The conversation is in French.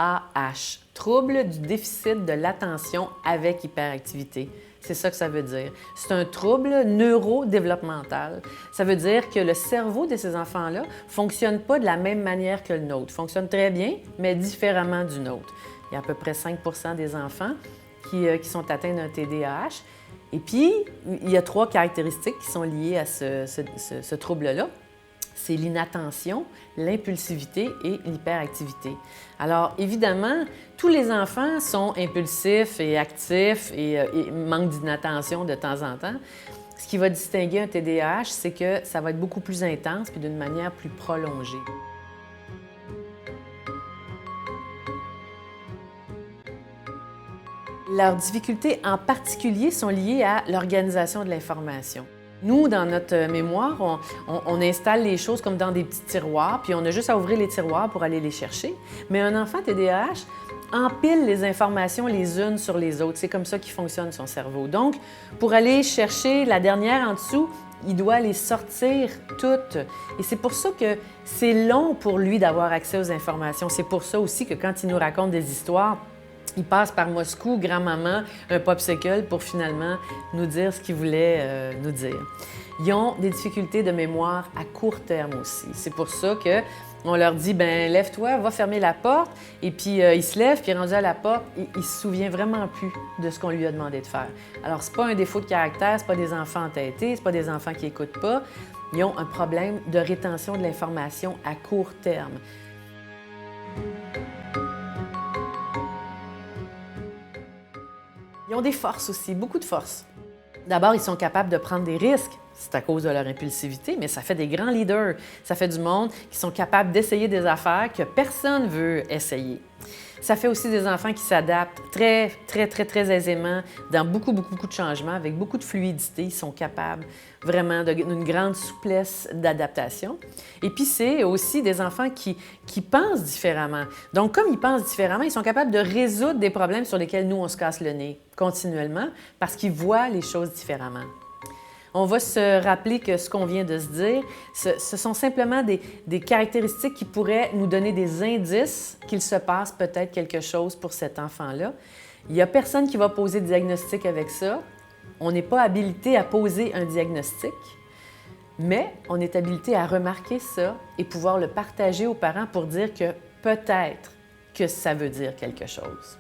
TDAH, trouble du déficit de l'attention avec hyperactivité. C'est ça que ça veut dire. C'est un trouble neurodéveloppemental. Ça veut dire que le cerveau de ces enfants-là ne fonctionne pas de la même manière que le nôtre. Fonctionne très bien, mais différemment du nôtre. Il y a à peu près 5 des enfants qui sont atteints d'un TDAH. Et puis, il y a 3 caractéristiques qui sont liées à ce trouble-là. C'est l'inattention, l'impulsivité et l'hyperactivité. Alors, évidemment, tous les enfants sont impulsifs et actifs et manquent d'inattention de temps en temps. Ce qui va distinguer un TDAH, c'est que ça va être beaucoup plus intense et d'une manière plus prolongée. Leurs difficultés en particulier sont liées à l'organisation de l'information. Nous, dans notre mémoire, on installe les choses comme dans des petits tiroirs, puis on a juste à ouvrir les tiroirs pour aller les chercher. Mais un enfant TDAH empile les informations les unes sur les autres. C'est comme ça qu'il fonctionne son cerveau. Donc, pour aller chercher la dernière en dessous, il doit les sortir toutes. Et c'est pour ça que c'est long pour lui d'avoir accès aux informations. C'est pour ça aussi que quand il nous raconte des histoires, il passe par Moscou, grand-maman, un popsicle pour finalement nous dire ce qu'il voulait nous dire. Ils ont des difficultés de mémoire à court terme aussi. C'est pour ça qu'on leur dit, ben lève-toi, va fermer la porte. Et puis il se lève, puis rendu à la porte, il se souvient vraiment plus de ce qu'on lui a demandé de faire. Alors, c'est pas un défaut de caractère, c'est pas des enfants entêtés, c'est pas des enfants qui écoutent pas. Ils ont un problème de rétention de l'information à court terme. Ils ont des forces aussi, beaucoup de forces. D'abord, ils sont capables de prendre des risques. C'est à cause de leur impulsivité, mais ça fait des grands leaders. Ça fait du monde qui sont capables d'essayer des affaires que personne ne veut essayer. Ça fait aussi des enfants qui s'adaptent très aisément dans beaucoup de changements, avec beaucoup de fluidité. Ils sont capables vraiment d'une grande souplesse d'adaptation. Et puis, c'est aussi des enfants qui pensent différemment. Donc, comme ils pensent différemment, ils sont capables de résoudre des problèmes sur lesquels nous, on se casse le nez continuellement parce qu'ils voient les choses différemment. On va se rappeler que ce qu'on vient de se dire, ce sont simplement des caractéristiques qui pourraient nous donner des indices qu'il se passe peut-être quelque chose pour cet enfant-là. Il n'y a personne qui va poser de diagnostic avec ça. On n'est pas habilité à poser un diagnostic, mais on est habilité à remarquer ça et pouvoir le partager aux parents pour dire que peut-être que ça veut dire quelque chose.